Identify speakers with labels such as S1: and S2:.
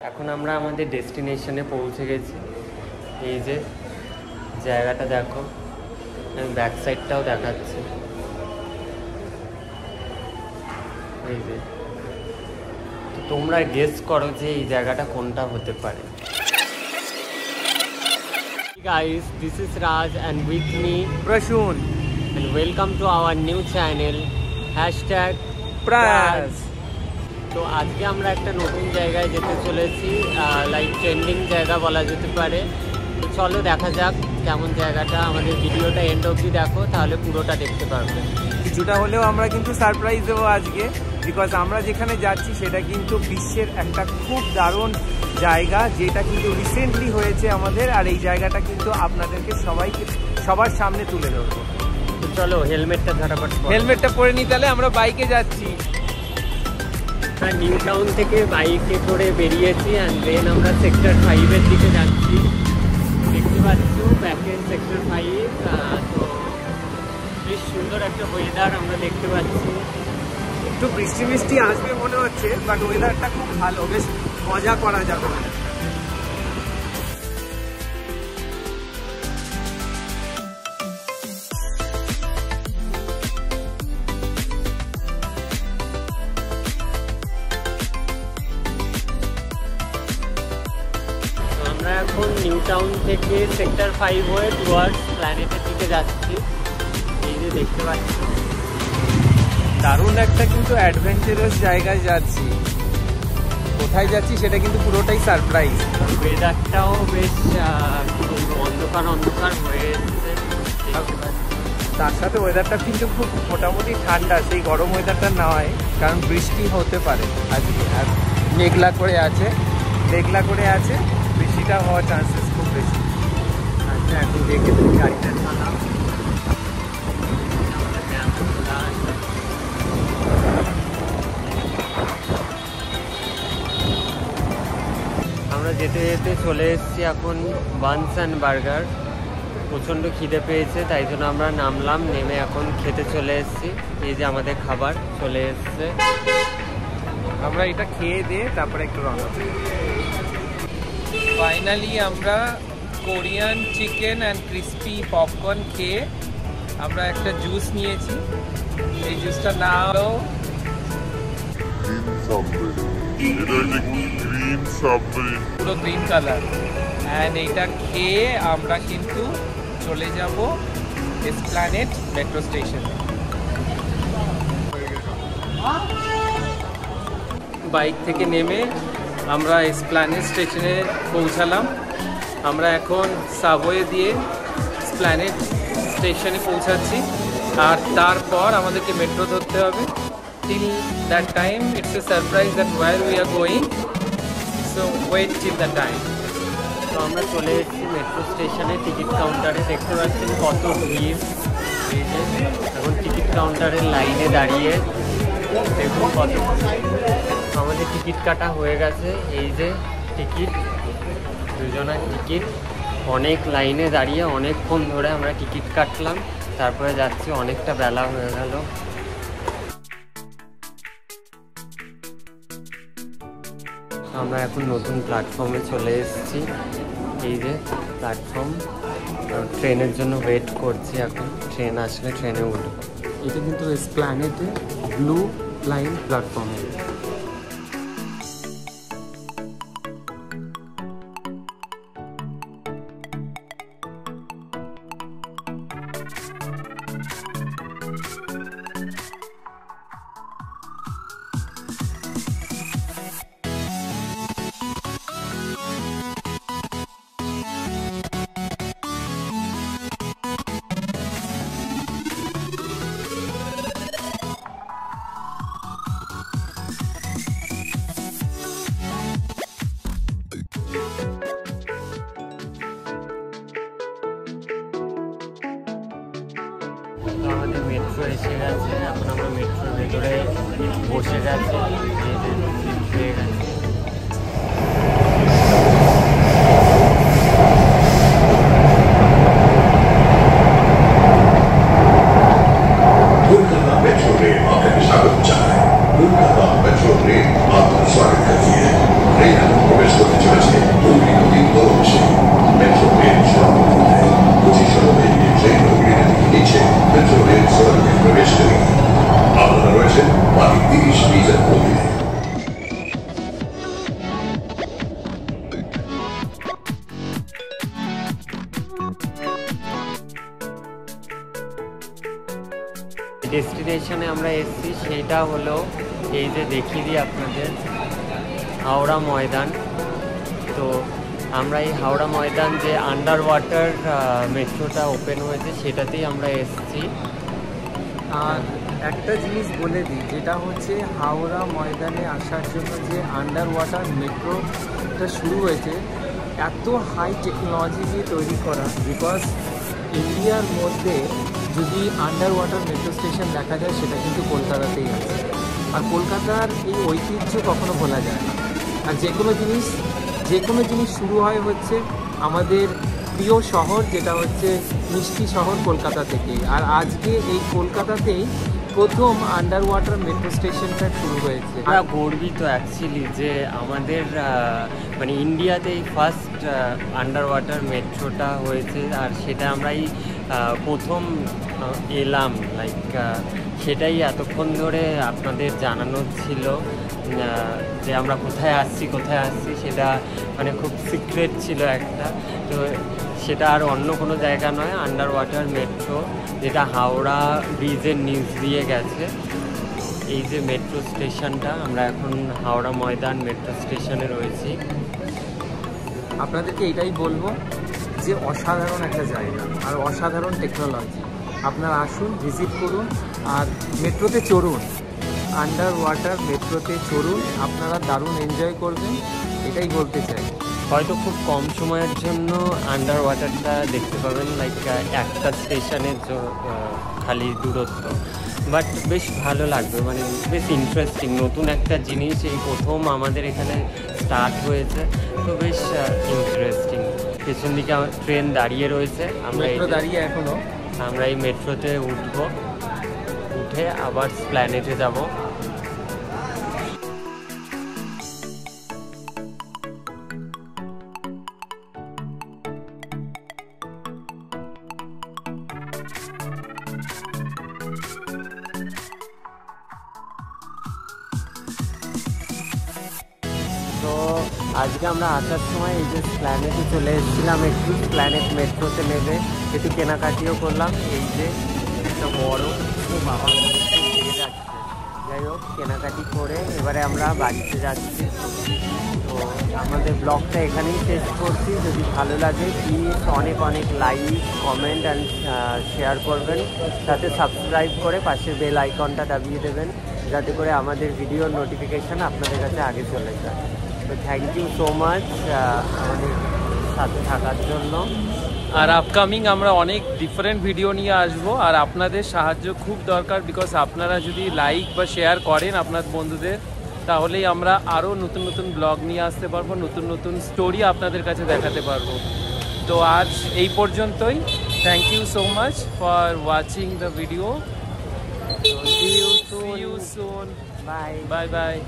S1: এখন আমরা আমাদের ডেস্টিনেশনে পৌঁছে গেছি। এই যে জায়গাটা দেখো, আমি ব্যাক সাইডটাও দেখাচ্ছি। এই যে তো তোমরা গেস করো যে এই জায়গাটা কোনটা হতে পারে। Guys, this is Raj and with me
S2: Prashun
S1: and welcome to our new channel
S2: Praz।
S1: তো আজকে আমরা একটা নতুন জায়গায় যেতে চলেছি, লাইক ট্রেন্ডিং জায়গা বলা যেতে পারে। তো চলো দেখা যাক কেমন জায়গাটা। আমাদের ভিডিওটা এন্ড অবধি দেখো, তাহলে পুরোটা দেখতে পারবে।
S2: কিছুটা হলেও আমরা কিন্তু সারপ্রাইজ দেবো আজকে, বিকজ আমরা যেখানে যাচ্ছি সেটা কিন্তু বিশ্বের একটা খুব দারুণ জায়গা, যেটা কিন্তু রিসেন্টলি হয়েছে আমাদের। আর এই জায়গাটা কিন্তু আপনাদেরকে সবার সামনে তুলে ধরবো।
S1: তো চলো হেলমেটটা ঝটাপট
S2: হেলমেটটা পরে নিই, তাহলে আমরা বাইকে যাচ্ছি।
S1: নিউ টাউন থেকে বাইকে করে বেরিয়েছি অ্যান্ড দেন আমরা সেক্টর 5-এর দিকে যাচ্ছি। দেখতে পাচ্ছ ব্যাকের সেক্টর 5। তো বেশ সুন্দর একটা ওয়েদার আমরা দেখতে পাচ্ছি।
S2: একটু বৃষ্টি বৃষ্টি আসবে মনে হচ্ছে, বাট ওয়েদারটা খুব ভালো, বেশ মজা করা যাবে।
S1: আমরা এখন নিউ টাউন থেকে সেক্টর 5 হয়ে টুয়ার্ডস প্ল্যানেটের দিকে যাচ্ছি। এই যে দেখতে পাচ্ছি
S2: দারুণ একটা কিন্তু অ্যাডভেঞ্চারাস জায়গায় যাচ্ছি। কোথায় যাচ্ছি সেটা কিন্তু পুরোটাই সারপ্রাইজ।
S1: ওয়েদারটাও বেশ অন্ধকার অন্ধকার হয়ে এসেছে।
S2: তার সাথে ওয়েদারটা কিন্তু খুব মোটামুটি ঠান্ডা, সেই গরম ওয়েদারটা নয়, কারণ বৃষ্টি হতে পারে আজকে। আর মেঘলা করে আছে, বৃষ্টিটা হওয়ার চান্সেস খুব বেশি।
S1: আচ্ছা, এখন দেখে তুমি গাড়িটা চালাও। আমরা যেতে যেতে চলে এসেছি এখন বানস অ্যান্ড বার্গার। প্রচণ্ড খিদে পেয়েছে, তাই জন্য আমরা নামলাম, নেমে এখন খেতে চলে এসেছি। এই যে আমাদের খাবার চলে এসছে,
S2: আমরা এটা খেয়ে দিয়ে তারপরে একটু রওনা। ফাইনালি আমরা Korean chicken and crispy popcorn খেয়ে আমরা একটা জুস নিয়েছি। এই জুসটার নাম হলো পুরো গ্রিন কালার। অ্যান্ড এইটা খেয়ে আমরা কিন্তু চলে যাব এসপ্ল্যানেড মেট্রো স্টেশনে। বাইক থেকে নেমে আমরা এসপ্ল্যানেড স্টেশনে পৌঁছালাম। আমরা এখন সাবওয়ে দিয়ে এসপ্ল্যানেড স্টেশনে পৌঁছাচ্ছি, আর তারপর আমাদেরকে মেট্রো ধরতে হবে। Till that time it's a surprise that where we are going, so wait till that time.
S1: তো আমরা চলে এসেছি মেট্রো স্টেশনে। টিকিট কাউন্টারে দেখতে পাচ্ছেন কত ভিড়। এই যে এখন টিকিট কাউন্টারের লাইনে দাঁড়িয়ে দেখুন কত। আমাদের টিকিট কাটা হয়ে গেছে। এই যে টিকিট, দুজনের টিকিট। অনেক লাইনে দাঁড়িয়ে অনেকক্ষণ ধরে আমরা টিকিট কাটলাম, তারপরে যাচ্ছি। অনেকটা বেলা হয়ে গেল। আমরা এখন নতুন প্ল্যাটফর্মে চলে এসেছি। এই যে প্ল্যাটফর্ম, ট্রেনের জন্য ওয়েট করছি। এখন ট্রেন আসলে ট্রেনে উঠব। এটা কিন্তু এসপ্ল্যানেডে ব্লু লাইন প্ল্যাটফর্মে। আমাদের মেট্রো এসে গেছে। এখন আমরা মেট্রোর ভেতরে বসে গেছি, পেয়ে গেছি।
S3: কলকাতা মেট্রো রেল আপনাকে স্বাগত জানায়। কলকাতা মেট্রো রেল আপনার স্বাগত জানিয়ে ট্রেন প্রবেশ
S1: ডেস্টিনেশনে আমরা এসেছি সেটা হলো এই যে দেখিয়ে দিই আপনাদের হাওড়া ময়দান। তো আমরা এই হাওড়া ময়দান যে আন্ডার ওয়াটার মেট্রোটা ওপেন হয়েছে সেটাতেই আমরা এসেছি।
S2: আর একটা জিনিস বলে দিই, যেটা হচ্ছে হাওড়া ময়দানে আসার জন্য যে আন্ডার ওয়াটার মেট্রোটা শুরু হয়েছে, এত হাই টেকনোলজি দিয়ে তৈরি করা, বিকজ ইন্ডিয়ার মধ্যে যদি আন্ডার ওয়াটার মেট্রো স্টেশন দেখা যায় সেটা কিন্তু কলকাতাতেই আছে। আর কলকাতার এই ঐতিহ্য কখনো ভোলা যায় না। আর যে কোনো জিনিস শুরু হয় হচ্ছে আমাদের প্রিয় শহর, যেটা হচ্ছে মিষ্টি শহর কলকাতা থেকে। আর আজকে এই কলকাতাতেই প্রথম আন্ডার ওয়াটার মেট্রো স্টেশনটা শুরু হয়েছে।
S1: আমরা গর্বিত অ্যাকচুয়ালি যে আমাদের মানে ইন্ডিয়াতেই ফার্স্ট আন্ডার ওয়াটার মেট্রোটা হয়েছে, আর সেটা আমরাই প্রথম এলাম। লাইক সেটাই এতক্ষণ ধরে আপনাদের জানানো ছিল যে আমরা কোথায় আসছি সেটা মানে খুব সিক্রেট ছিল একটা। তো সেটা আর অন্য কোনো জায়গা নয়, আন্ডার ওয়াটার মেট্রো, যেটা হাওড়া ব্রিজের নিচ দিয়ে গেছে। এই যে মেট্রো স্টেশনটা, আমরা এখন হাওড়া ময়দান মেট্রো স্টেশনে রয়েছি।
S2: আপনাদেরকে এটাই বলবো যে অসাধারণ একটা জায়গা আর অসাধারণ টেকনোলজি। আপনারা আসুন, ভিজিট করুন আর মেট্রোতে চড়ুন, আন্ডার ওয়াটার মেট্রোতে চড়ুন, আপনারা দারুণ এনজয় করবেন, এটাই বলতে চাই।
S1: হয়তো খুব কম সময়ের জন্য আন্ডার ওয়াটারটা দেখতে পাবেন, লাইক একটা স্টেশনের খালি দূরত্ব, বাট বেশ ভালো লাগবে, মানে বেশ ইন্টারেস্টিং। নতুন একটা জিনিস এই প্রথম আমাদের এখানে স্টার্ট হয়েছে, তো বেশ ইন্টারেস্টিং। পেছন দিকে আমার ট্রেন দাঁড়িয়ে রয়েছে, আমরা এই মেট্রোতে উঠে আবার প্ল্যানেটে যাব। তো আজকে আমরা আসার সময় এই যে প্ল্যানেটে চলে এসেছিলাম, একটু প্ল্যানেট মেট্রোতে নেবে একটু কেনাকাটিও করলাম। এই যে একটা বড় বাবা থেকে যাচ্ছে, যাই হোক কেনাকাটি করে এবারে আমরা বাড়িতে যাচ্ছি। তো আমাদের ব্লগটা এখানেই শেষ করছি। যদি ভালো লাগে প্লিজ অনেক লাইক, কমেন্ট অ্যান্ড শেয়ার করবেন, সাথে সাবস্ক্রাইব করে পাশের বেল আইকনটা দাবিয়ে দেবেন, যাতে করে আমাদের ভিডিওর নোটিফিকেশান আপনাদের কাছে আগে চলে যায়। তো থ্যাংক ইউ সো মাচ আমাদের সাথে থাকার জন্য।
S2: আর আপকামিং আমরা অনেক ডিফারেন্ট ভিডিও নিয়ে আসবো, আর আপনাদের সাহায্য খুব দরকার, বিকজ আপনারা যদি লাইক বা শেয়ার করেন আপনার বন্ধুদের, তাহলেই আমরা আরও নতুন ব্লগ নিয়ে আসতে পারবো, নতুন স্টোরি আপনাদের কাছে দেখাতে পারবো। তো আজ এই পর্যন্তই। Thank you so much for watching the video.
S1: See you soon.
S2: See you soon.
S1: Bye.
S2: Bye bye.